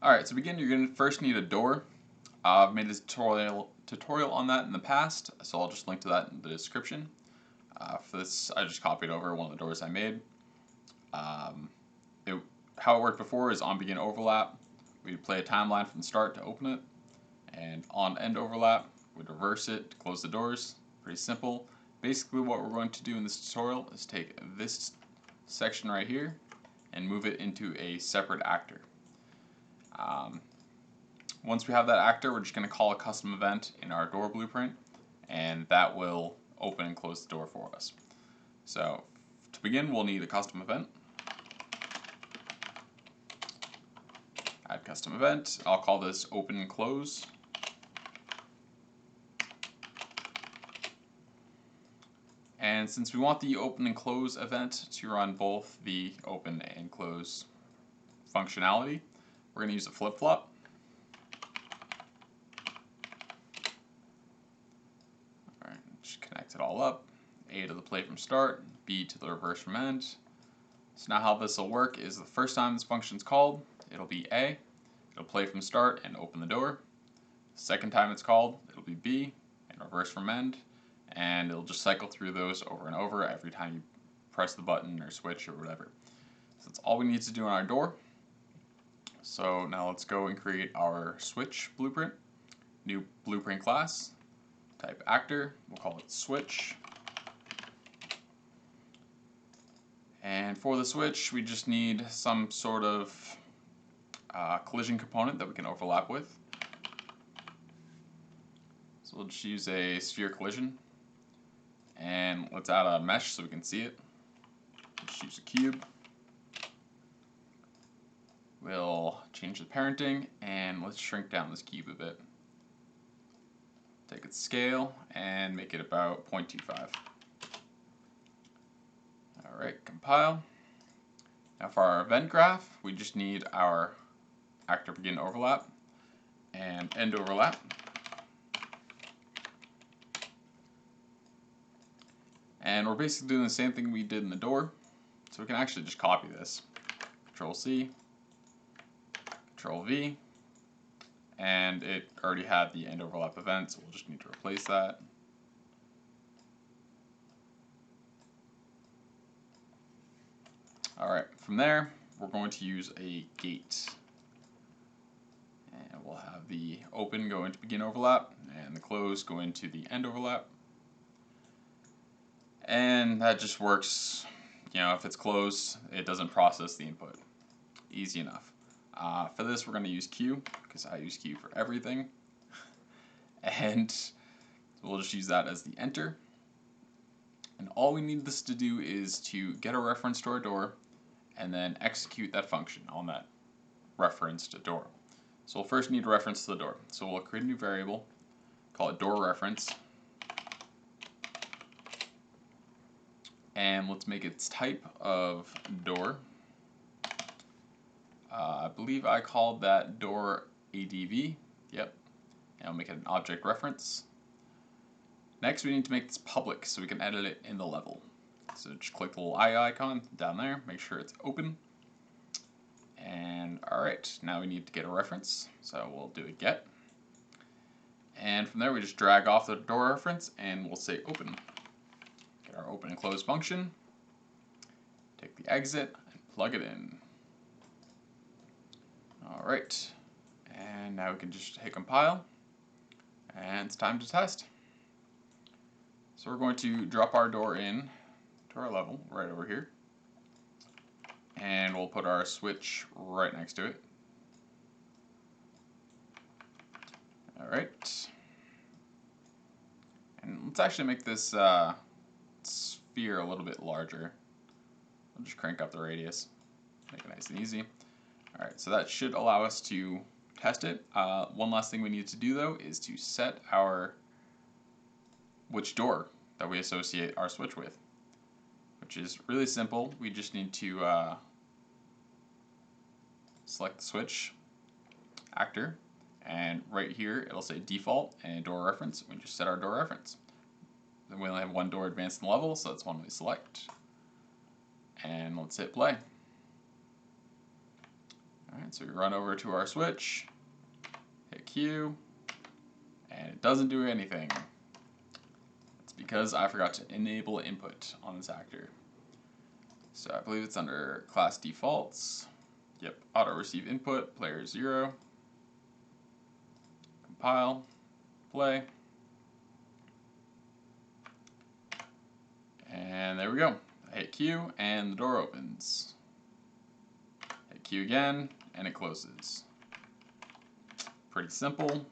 Alright, to begin, you're going to first need a door. I've made a tutorial on that in the past, so I'll just link to that in the description. For this, I just copied over one of the doors I made. How it worked before is on begin overlap, we'd play a timeline from the start to open it, and on end overlap, we'd reverse it to close the doors. Pretty simple. Basically what we're going to do in this tutorial is take this section right here and move it into a separate actor. Once we have that actor, we're just going to call a custom event in our door blueprint, and that will open and close the door for us. So to begin, we'll need a custom event. Add custom event. I'll call this open and close. And since we want the open and close event to run both the open and close functionality, we're going to use a flip-flop. Alright, just connect it all up. A to the play from start, B to the reverse from end. So now how this will work is the first time this function is called, it'll be A. It'll play from start and open the door. The second time it's called, it'll be B and reverse from end. And it'll just cycle through those over and over every time you press the button or switch or whatever. So that's all we need to do on our door. So now let's go and create our switch blueprint. New blueprint class, type actor, we'll call it switch. And for the switch, we just need some sort of collision component that we can overlap with. So we'll just use a sphere collision. And let's add a mesh so we can see it. Just use a cube. We'll change the parenting and let's shrink down this cube a bit. Take its scale and make it about 0.25. Alright, compile. Now for our event graph, we just need our actor begin overlap and end overlap. And we're basically doing the same thing we did in the door, so we can actually just copy this. Control C, Control V, and it already had the end overlap event, so we'll just need to replace that. Alright, from there, we're going to use a gate. And we'll have the open go into begin overlap, and the close go into the end overlap. And that just works, if it's closed, it doesn't process the input. Easy enough. For this, we're going to use Q, because I use Q for everything. And we'll just use that as the enter. And all we need this to do is to get a reference to our door, and then execute that function on that referenced door. So we'll first need a reference to the door. So we'll create a new variable, call it door reference. And let's make its type of door. I believe I called that door ADV. Yep. And I'll make it an object reference. Next, we need to make this public so we can edit it in the level. So just click the little eye icon down there, make sure it's open. And alright, now we need to get a reference. So we'll do a get. And from there, we just drag off the door reference and we'll say open. Get our open and close function, take the exit and plug it in. Alright, and now we can just hit compile, and it's time to test. So we're going to drop our door in to our level right over here, and we'll put our switch right next to it. Alright, and let's actually make this sphere a little bit larger. I'll just crank up the radius, make it nice and easy. Alright, so that should allow us to test it. One last thing we need to do though is to set which door that we associate our switch with, which is really simple. We just need to select the switch actor, and right here it'll say default and door reference. We just set our door reference. Then we only have one door advanced in the level, so that's one we select. And let's hit play. Alright, And so we run over to our switch, hit Q, and it doesn't do anything. It's because I forgot to enable input on this actor. So I believe it's under class defaults. Yep, auto receive input, player 0. Compile, play. And there we go. I hit Q and the door opens. Hit Q again and it closes. Pretty simple.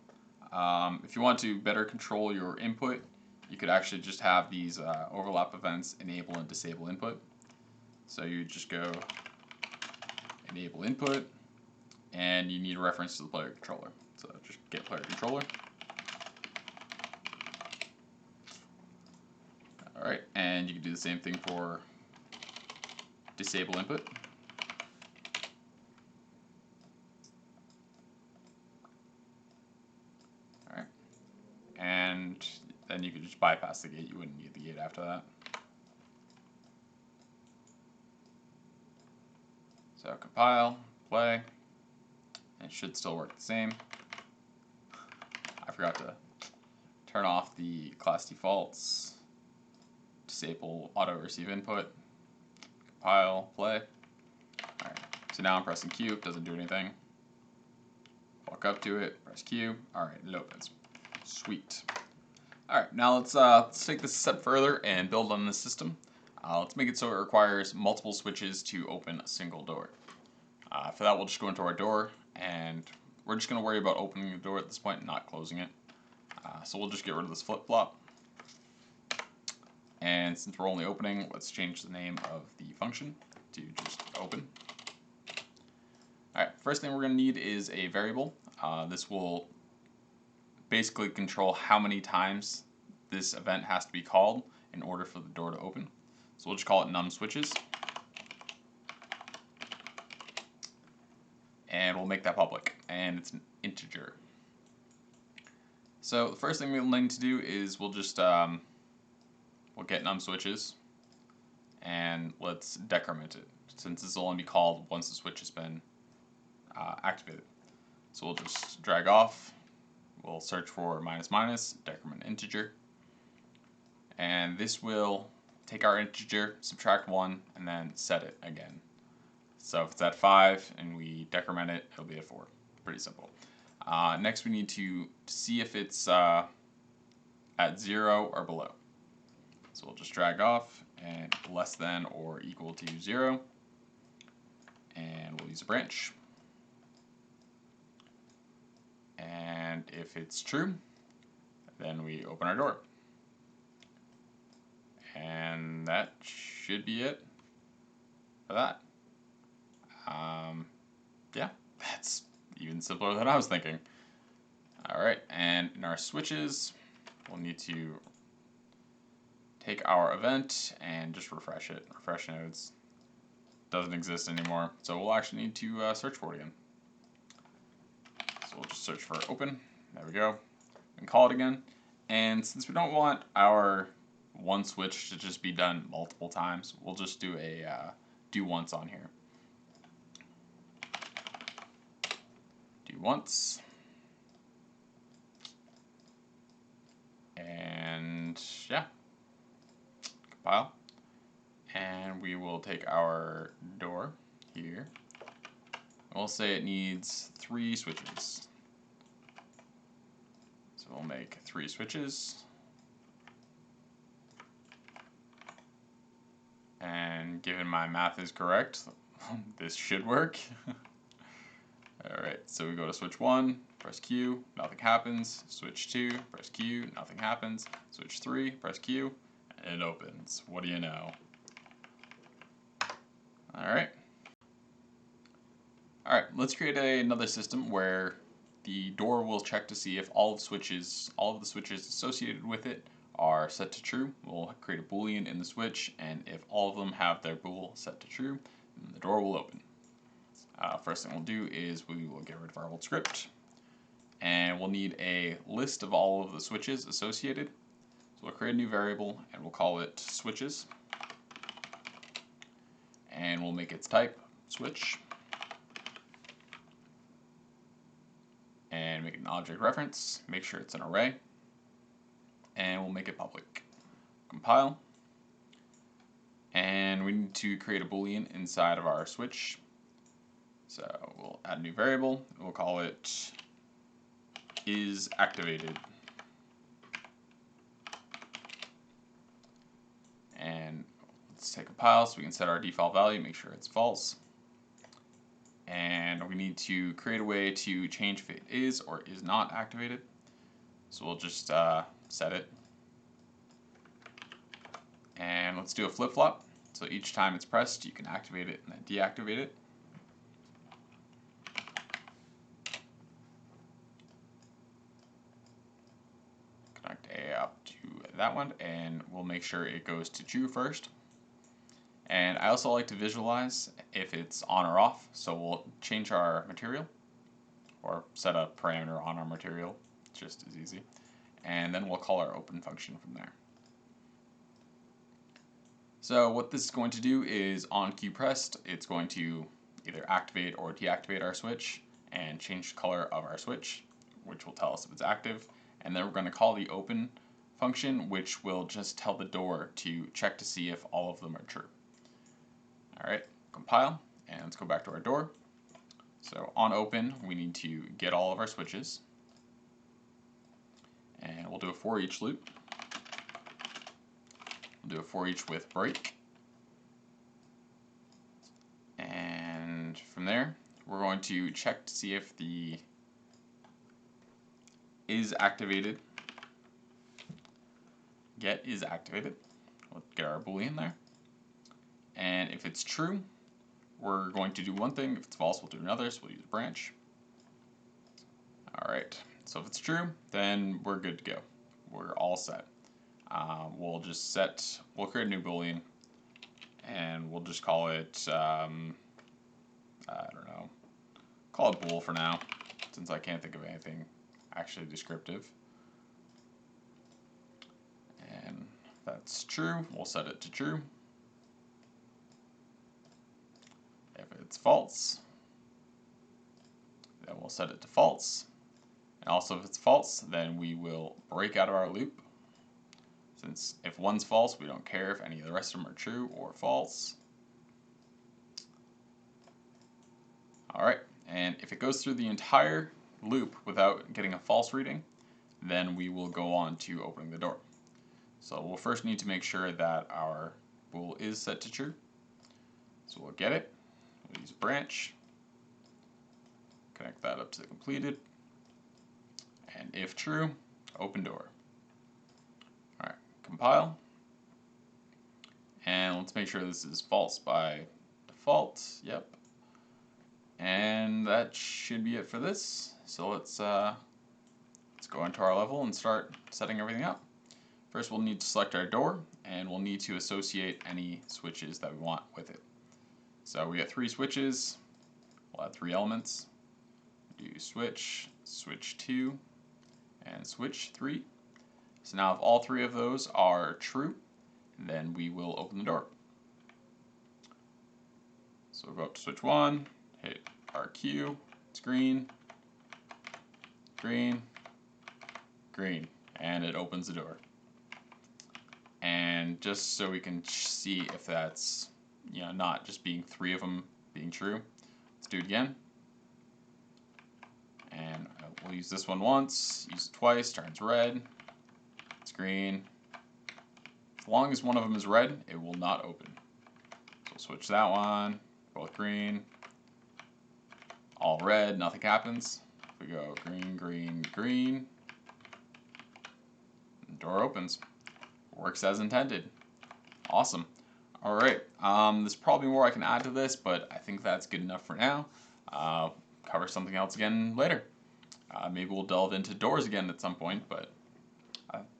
If you want to better control your input, you could actually just have these overlap events enable and disable input. So you just go enable input and you need a reference to the player controller. So just get player controller. Alright, and you can do the same thing for disable input. Alright, and then you could just bypass the gate, you wouldn't need the gate after that. So compile, play, and it should still work the same. I forgot to turn off the class defaults. Disable auto receive input, compile, play. Alright, so now I'm pressing Q, it doesn't do anything. Walk up to it, press Q, alright, it opens. Sweet. Alright, now let's take this a step further and build on this system. Let's make it so it requires multiple switches to open a single door. For that, we'll just go into our door, and we're just going to worry about opening the door at this point, not closing it. So we'll just get rid of this flip-flop. And since we're only opening, let's change the name of the function to just open. Alright, first thing we're going to need is a variable. This will basically control how many times this event has to be called in order for the door to open. So we'll just call it num switches. And we'll make that public, and it's an integer. So the first thing we'll need to do is we'll just we'll get num switches, and let's decrement it, since this will only be called once the switch has been activated. So we'll just drag off, we'll search for minus minus, decrement integer, and this will take our integer, subtract 1, and then set it again. So if it's at 5 and we decrement it, it'll be at 4. Pretty simple. Next we need to see if it's at 0 or below. So we'll just drag off and less than or equal to 0. And we'll use a branch. And if it's true, then we open our door. And that should be it for that. Yeah, that's even simpler than I was thinking. Alright, and in our switches, we'll need to take our event and just refresh it. Refresh nodes. Doesn't exist anymore, so we'll actually need to search for it again. So we'll just search for open. There we go. And call it again. And since we don't want our one switch to just be done multiple times, we'll just do a do once on here. Do once. And yeah. Compile. And we will take our door here. We'll say it needs 3 switches. So we'll make 3 switches. And given my math is correct, this should work. Alright, so we go to switch 1, press Q, nothing happens. Switch 2, press Q, nothing happens. Switch 3, press Q, and it opens. What do you know? Alright. Alright, let's create another system where the door will check to see if all of the switches associated with it are set to true. We'll create a boolean in the switch, and if all of them have their bool set to true, then the door will open. First thing we'll do is we will get rid of our old script, and we'll need a list of all of the switches associated. So we'll create a new variable, and we'll call it switches, and we'll make its type switch. object reference, make sure it's an array, and we'll make it public. Compile, and we need to create a boolean inside of our switch. So we'll add a new variable, we'll call it isActivated. And let's take compile so we can set our default value, make sure it's false. And we need to create a way to change if it is or is not activated. So we'll just set it. And let's do a flip-flop. So each time it's pressed, you can activate it and then deactivate it. Connect A up to that one, and we'll make sure it goes to true first. And I also like to visualize if it's on or off, so we'll change our material or set a parameter on our material, just as easy. And then we'll call our open function from there. So what this is going to do is on cue pressed, it's going to either activate or deactivate our switch and change the color of our switch, which will tell us if it's active. And then we're going to call the open function, which will just tell the door to check to see if all of them are true. Alright, compile, and let's go back to our door. So on open, we need to get all of our switches. And we'll do a for each loop. We'll do a for each with break. And from there, we're going to check to see if the isActivated get is activated. We'll get our boolean there. And if it's true, we're going to do one thing. If it's false, we'll do another, so we'll use branch. Alright, so if it's true, then we're good to go. We're all set. We'll create a new boolean, and we'll just call it, I don't know, call it bool for now, since I can't think of anything actually descriptive. And if that's true, we'll set it to true. If it's false, then we'll set it to false. And also if it's false, then we will break out of our loop. Since if one's false, we don't care if any of the rest of them are true or false. Alright, and if it goes through the entire loop without getting a false reading, then we will go on to opening the door. So we'll first need to make sure that our bool is set to true. So we'll get it. We'll use branch, connect that up to the completed, and if true, open door. Alright, compile, and let's make sure this is false by default, yep. And that should be it for this. So let's go into our level and start setting everything up. First we'll need to select our door, and we'll need to associate any switches that we want with it. So we got 3 switches, we'll add 3 elements, do switch, switch 2, and switch 3. So now if all 3 of those are true, then we will open the door. So we'll go up to switch 1, hit RQ, it's green, green, green, and it opens the door. And just so we can see if that's, you know, not just being 3 of them being true, let's do it again. And we'll use this one once, use it twice, turns red, it's green. As long as one of them is red, it will not open. So we'll switch that one, both green, all red, nothing happens. If we go green, green, green, the door opens. Works as intended. Awesome. Alright, there's probably more I can add to this, but I think that's good enough for now. Cover something else again later. Maybe we'll delve into doors again at some point, but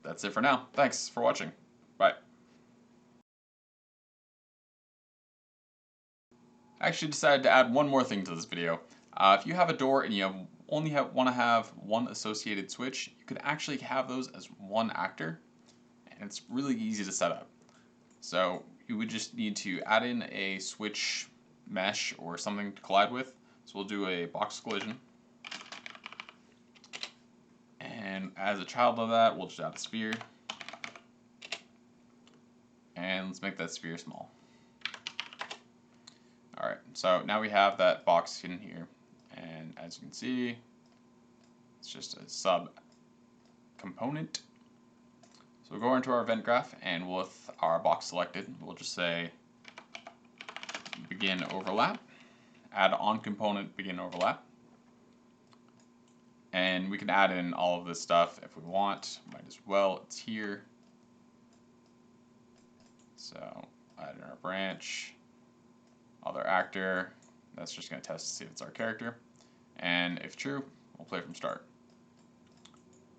that's it for now. Thanks for watching. Bye. I actually decided to add one more thing to this video. If you have a door and you only want to have one associated switch, you could actually have those as one actor. And it's really easy to set up. So you would just need to add in a switch mesh or something to collide with. So we'll do a box collision. And as a child of that, we'll just add a sphere. And let's make that sphere small. Alright, so now we have that box in here. And as you can see, it's just a sub component. So we'll go into our event graph, and with our box selected, we'll just say begin overlap, add on component begin overlap. And we can add in all of this stuff if we want, might as well, it's here. So add in our branch, other actor, that's just going to test to see if it's our character. And if true, we'll play from start.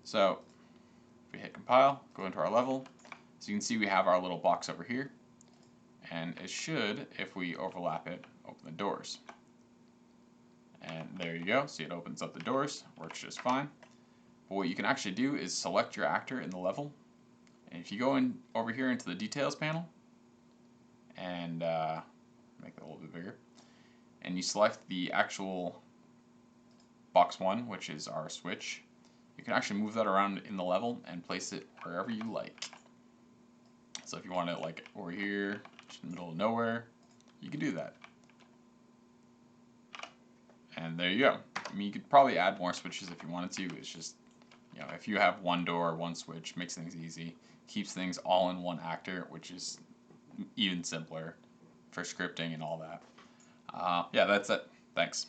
So if we hit compile, go into our level, so you can see we have our little box over here. And it should, if we overlap it, open the doors. And there you go, see it opens up the doors, works just fine. But what you can actually do is select your actor in the level. And if you go in over here into the details panel, and make that a little bit bigger, and you select the actual box 1, which is our switch, you can actually move that around in the level and place it wherever you like. So if you want it like over here, just in the middle of nowhere, you can do that. And there you go. I mean, you could probably add more switches if you wanted to. It's just, you know, if you have one door, one switch, makes things easy, keeps things all in one actor, which is even simpler for scripting and all that. Yeah, that's it. Thanks.